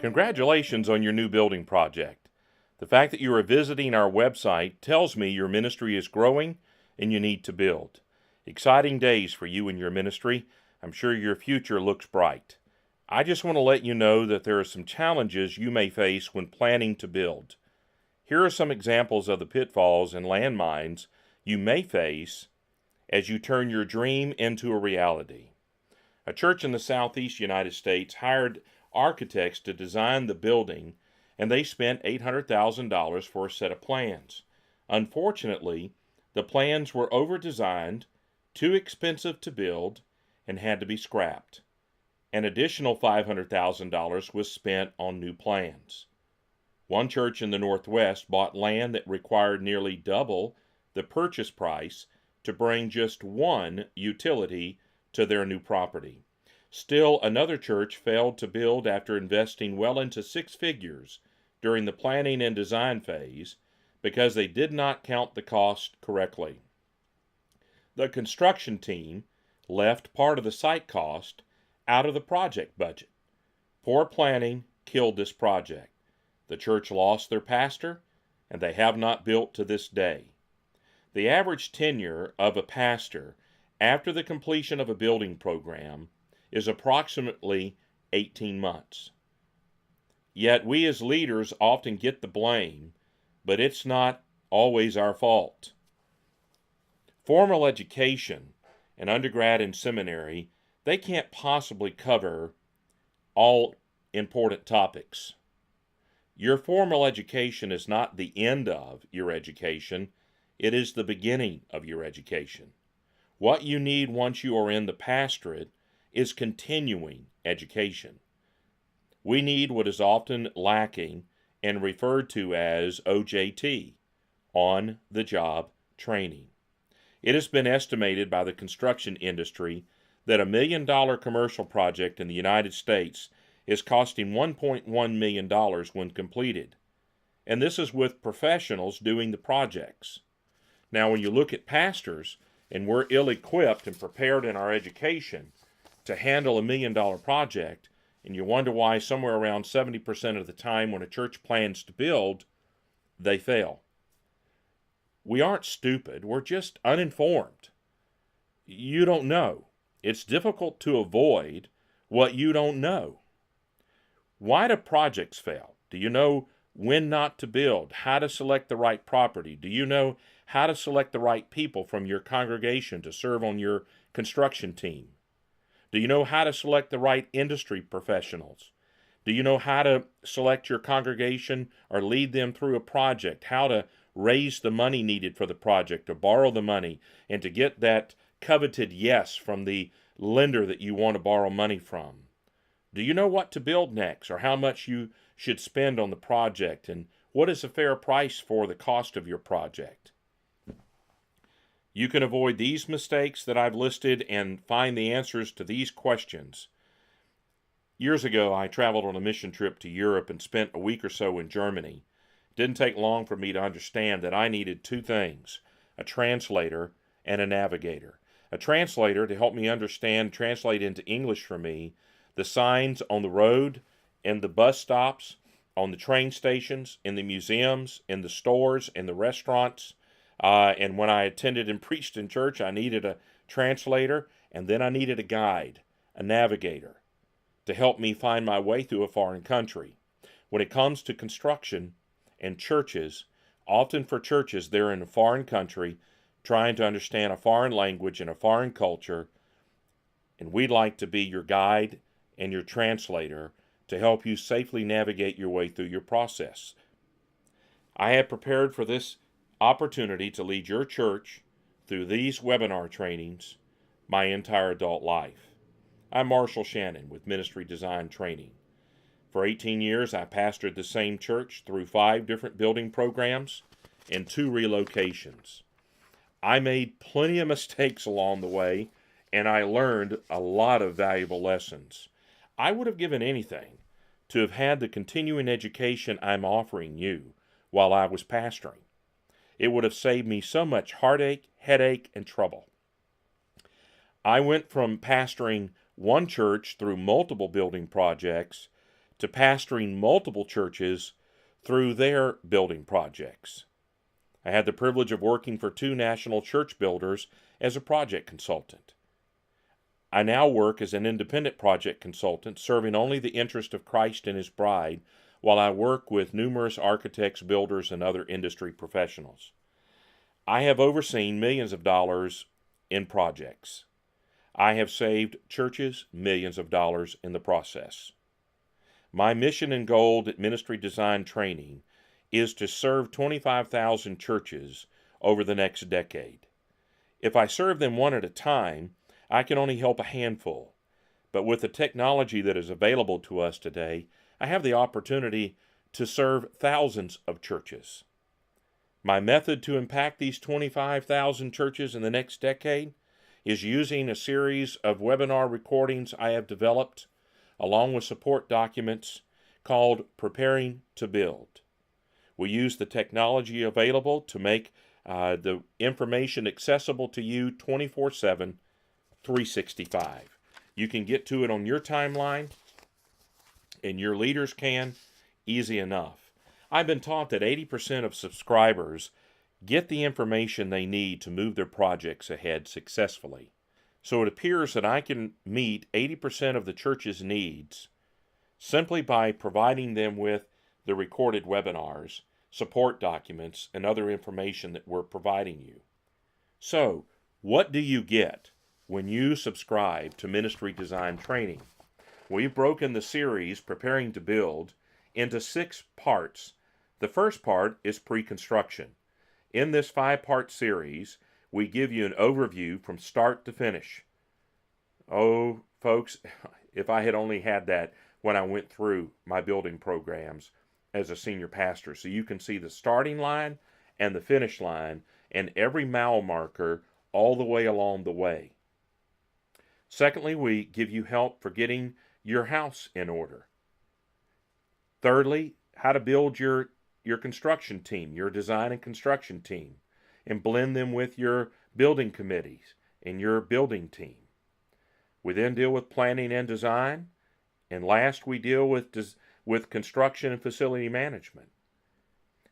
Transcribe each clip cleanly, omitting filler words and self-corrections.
Congratulations on your new building project. The fact that you are visiting our website tells me your ministry is growing and you need to build. Exciting days for you and your ministry. I'm sure your future looks bright. I just want to let you know that there are some challenges you may face when planning to build. Here are some examples of the pitfalls and landmines you may face as you turn your dream into a reality. A church in the southeast United States hired architects to design the building, and they spent $800,000 for a set of plans. Unfortunately, the plans were over-designed, too expensive to build, and had to be scrapped. An additional $500,000 was spent on new plans. One church in the Northwest bought land that required nearly double the purchase price to bring just one utility to their new property. Still, another church failed to build after investing well into six figures during the planning and design phase because they did not count the cost correctly. The construction team left part of the site cost out of the project budget. Poor planning killed this project. The church lost their pastor, and they have not built to this day. The average tenure of a pastor after the completion of a building program is approximately 18 months. Yet we as leaders often get the blame, but it's not always our fault. Formal education, an undergrad and seminary, they can't possibly cover all important topics. Your formal education is not the end of your education, it is the beginning of your education. What you need once you are in the pastorate is continuing education. We need what is often lacking and referred to as OJT, on-the-job training. It has been estimated by the construction industry that $1 million commercial project in the United States is costing $1.1 million when completed. And this is with professionals doing the projects. Now, when you look at pastors, and we're ill-equipped and prepared in our education to handle $1 million project, and you wonder why somewhere around 70% of the time when a church plans to build, they fail. We aren't stupid, we're just uninformed. You don't know. It's difficult to avoid what you don't know. Why do projects fail? Do you know when not to build, how to select the right property? Do you know how to select the right people from your congregation to serve on your construction team? Do you know how to select the right industry professionals? Do you know how to select your congregation or lead them through a project? How to raise the money needed for the project, to borrow the money, and to get that coveted yes from the lender that you want to borrow money from? Do you know what to build next, or how much you should spend on the project, and what is a fair price for the cost of your project? You can avoid these mistakes that I've listed and find the answers to these questions. Years ago, I traveled on a mission trip to Europe and spent a week or so in Germany. It didn't take long for me to understand that I needed two things: a translator and a navigator. A translator to help me understand, translate into English for me, the signs on the road, in the bus stops, on the train stations, in the museums, in the stores, in the restaurants. And when I attended and preached in church, I needed a translator, and then I needed a guide, a navigator, to help me find my way through a foreign country. When it comes to construction and churches, often for churches, they're in a foreign country, trying to understand a foreign language and a foreign culture, and we'd like to be your guide and your translator to help you safely navigate your way through your process. I have prepared for this opportunity to lead your church through these webinar trainings my entire adult life. I'm Marshall Shannon with Ministry Design Training. For 18 years, I pastored the same church through 5 different building programs and 2 relocations. I made plenty of mistakes along the way, and I learned a lot of valuable lessons. I would have given anything to have had the continuing education I'm offering you while I was pastoring. It would have saved me so much heartache, headache, and trouble. I went from pastoring one church through multiple building projects to pastoring multiple churches through their building projects. I had the privilege of working for 2 national church builders as a project consultant. I now work as an independent project consultant, serving only the interest of Christ and His bride, while I work with numerous architects, builders, and other industry professionals. I have overseen millions of dollars in projects. I have saved churches millions of dollars in the process. My mission and goal at Ministry Design Training is to serve 25,000 churches over the next decade. If I serve them one at a time, I can only help a handful. But with the technology that is available to us today, I have the opportunity to serve thousands of churches. My method to impact these 25,000 churches in the next decade is using a series of webinar recordings I have developed, along with support documents, called Preparing to Build. We use the technology available to make the information accessible to you 24/7, 365. You can get to it on your timeline, and your leaders can, easy enough. I've been taught that 80% of subscribers get the information they need to move their projects ahead successfully. So it appears that I can meet 80% of the church's needs simply by providing them with the recorded webinars, support documents, and other information that we're providing you. So, what do you get when you subscribe to Ministry Design Training? We've broken the series, Preparing to Build, into 6 parts. The first part is pre-construction. In this 5-part series, we give you an overview from start to finish. Oh, folks, if I had only had that when I went through my building programs as a senior pastor, so you can see the starting line and the finish line and every mile marker all the way along the way. Secondly, we give you help for getting your house in order. Thirdly, how to build your construction team, your design and construction team, and blend them with your building committees and your building team. We then deal with planning and design, and last we deal with construction and facility management.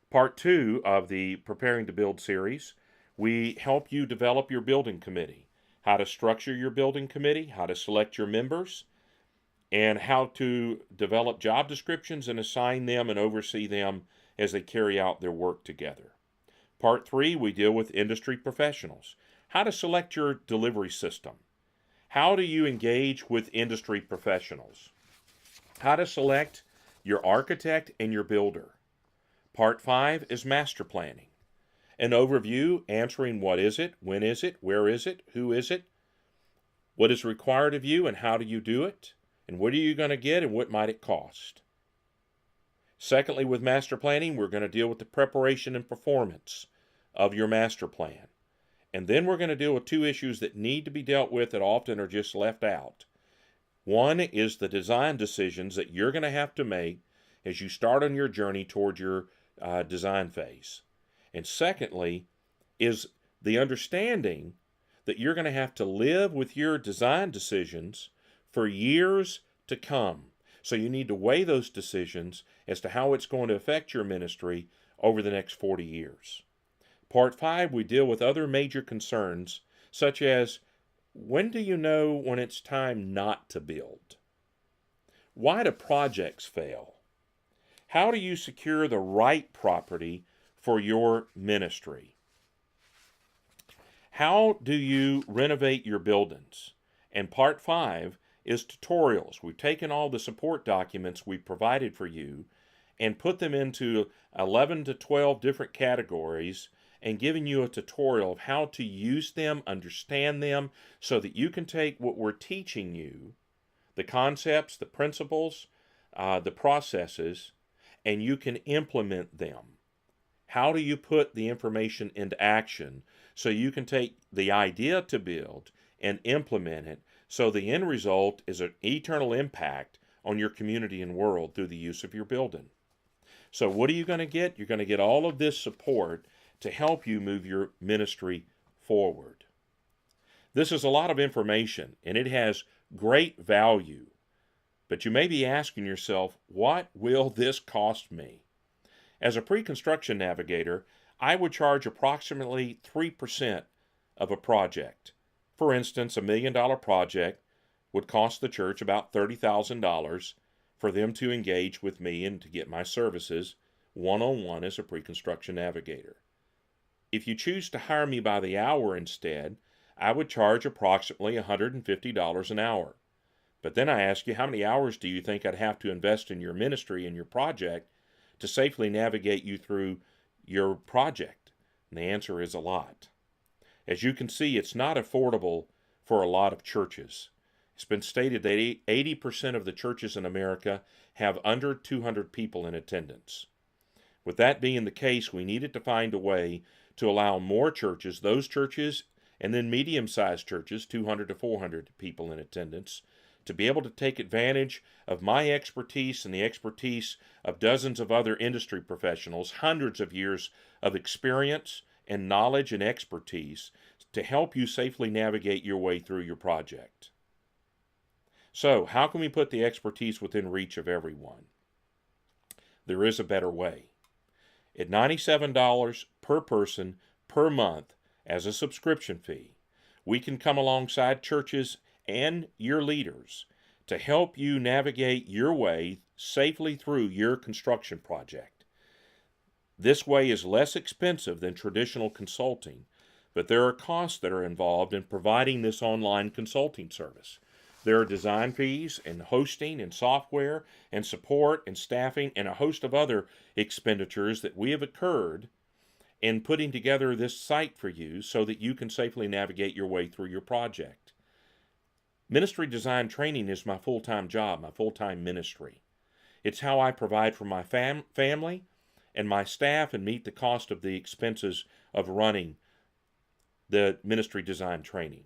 Part 2 of the Preparing to Build series, we help you develop your building committee, how to structure your building committee, how to select your members, and how to develop job descriptions and assign them and oversee them as they carry out their work together. Part 3, we deal with industry professionals, how to select your delivery system. How do you engage with industry professionals? How to select your architect and your builder. Part 5 is master planning. An overview answering what is it, when is it, where is it, who is it, what is required of you and how do you do it, and what are you going to get and what might it cost. Secondly, with master planning, we're going to deal with the preparation and performance of your master plan. And then we're going to deal with 2 issues that need to be dealt with that often are just left out. One is the design decisions that you're going to have to make as you start on your journey toward your design phase. And secondly is the understanding that you're going to have to live with your design decisions for years to come. So you need to weigh those decisions as to how it's going to affect your ministry over the next 40 years. Part 5, we deal with other major concerns, such as, when do you know when it's time not to build? Why do projects fail? How do you secure the right property for your ministry? How do you renovate your buildings? And part 5 is tutorials. We've taken all the support documents we provided for you and put them into 11 to 12 different categories and giving you a tutorial of how to use them, understand them, so that you can take what we're teaching you, the concepts, the principles, the processes, and you can implement them. How do you put the information into action so you can take the idea to build and implement it so the end result is an eternal impact on your community and world through the use of your building? So what are you going to get? You're going to get all of this support to help you move your ministry forward. This is a lot of information, and it has great value But you may be asking yourself, what will this cost me? As a pre-construction navigator, I would charge approximately 3% of a project. For instance, a $1 million project would cost the church about $30,000 for them to engage with me and to get my services one-on-one as a pre-construction navigator. If you choose to hire me by the hour instead, I would charge approximately $150 an hour. But then I ask you, how many hours do you think I'd have to invest in your ministry and your project to safely navigate you through your project? And the answer is a lot. As you can see, it's not affordable for a lot of churches. It's been stated that 80% of the churches in America have under 200 people in attendance. With that being the case, we needed to find a way to allow more churches, those churches, and then medium-sized churches, 200 to 400 people in attendance, to be able to take advantage of my expertise and the expertise of dozens of other industry professionals, hundreds of years of experience and knowledge and expertise to help you safely navigate your way through your project. So, how can we put the expertise within reach of everyone? There is a better way. At $97 per person per month as a subscription fee, we can come alongside churches and your leaders to help you navigate your way safely through your construction project. This way is less expensive than traditional consulting, but there are costs that are involved in providing this online consulting service. There are design fees and hosting and software and support and staffing and a host of other expenditures that we have incurred in putting together this site for you so that you can safely navigate your way through your project. Ministry design training is my full-time job, my full-time ministry. It's how I provide for my family and my staff and meet the cost of the expenses of running the ministry design training.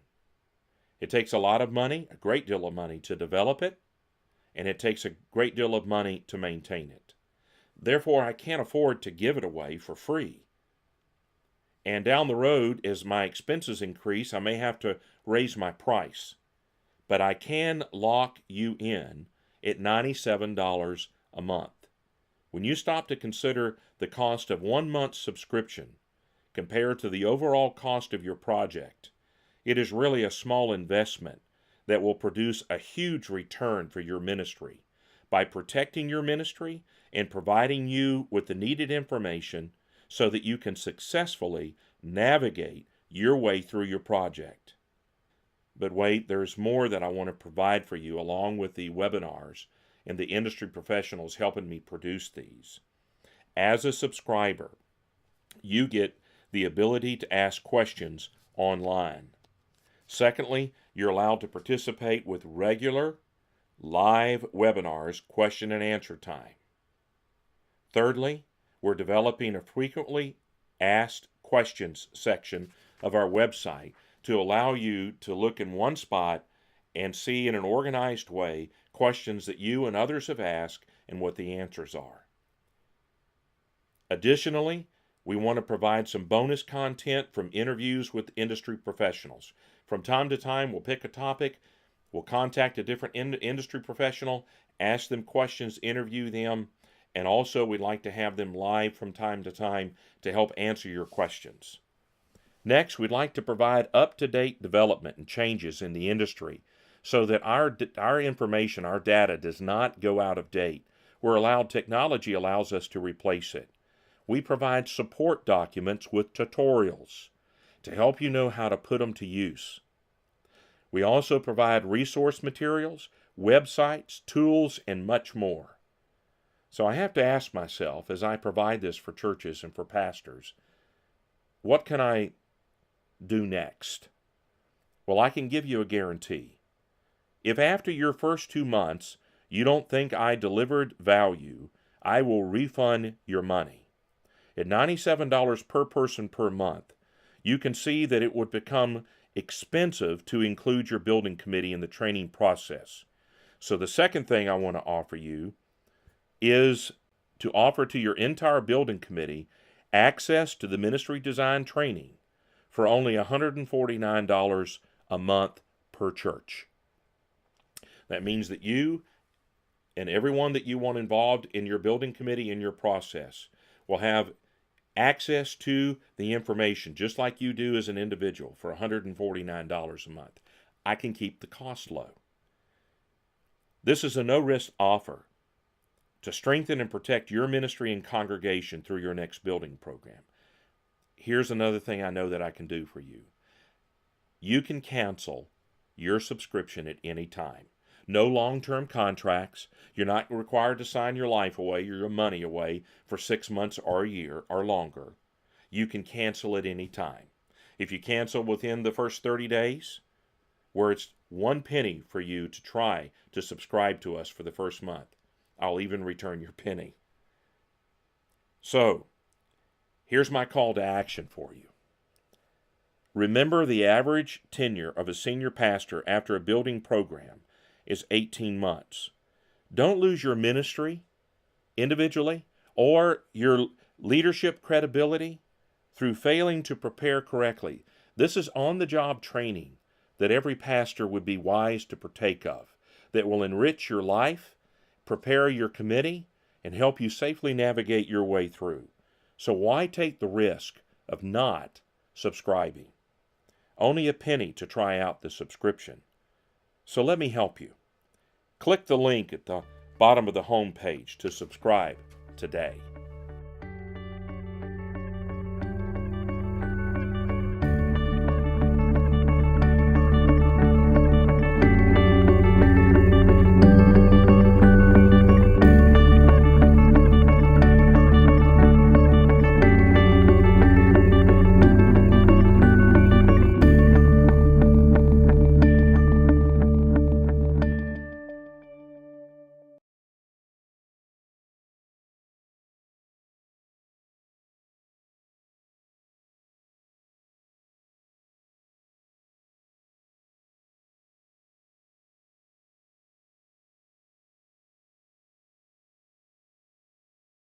It takes a lot of money, a great deal of money, to develop it, and it takes a great deal of money to maintain it. Therefore, I can't afford to give it away for free. And down the road, as my expenses increase, I may have to raise my price. But I can lock you in at $97 a month. When you stop to consider the cost of 1 month's subscription compared to the overall cost of your project, it is really a small investment that will produce a huge return for your ministry by protecting your ministry and providing you with the needed information so that you can successfully navigate your way through your project. But wait, there's more that I want to provide for you along with the webinars and the industry professionals helping me produce these. As a subscriber, you get the ability to ask questions online. Secondly, you're allowed to participate with regular live webinars, question and answer time. Thirdly, we're developing a frequently asked questions section of our website to allow you to look in one spot and see in an organized way questions that you and others have asked and what the answers are. Additionally, we want to provide some bonus content from interviews with industry professionals. From time to time, we'll pick a topic, we'll contact a different industry professional, ask them questions, interview them, and also we'd like to have them live from time to time to help answer your questions. Next, we'd like to provide up-to-date development and changes in the industry so that our information, our data, does not go out of date. Technology allows us to replace it. We provide support documents with tutorials to help you know how to put them to use. We also provide resource materials, websites, tools, and much more. So I have to ask myself, as I provide this for churches and for pastors, what can I do next? Well, I can give you a guarantee. If after your first 2 months you don't think I delivered value, I will refund your money. At $97 per person per month, you can see that it would become expensive to include your building committee in the training process. So the second thing I want to offer you is to offer to your entire building committee access to the ministry design training for only $149 a month per church. That means that you and everyone that you want involved in your building committee in your process will have access to the information just like you do as an individual for $149 a month. I can keep the cost low. This is a no-risk offer to strengthen and protect your ministry and congregation through your next building program. Here's another thing I know that I can do for you. You can cancel your subscription at any time. No long-term contracts. You're not required to sign your life away, your money away for 6 months or a year or longer. You can cancel at any time. If you cancel within the first 30 days, where it's 1 penny for you to try to subscribe to us for the first month, I'll even return your penny. So, here's my call to action for you. Remember, the average tenure of a senior pastor after a building program is 18 months. Don't lose your ministry individually or your leadership credibility through failing to prepare correctly. This is on-the-job training that every pastor would be wise to partake of, that will enrich your life, prepare your committee, and help you safely navigate your way through. So why take the risk of not subscribing? Only a penny to try out the subscription. So let me help you. Click the link at the bottom of the home page to subscribe today.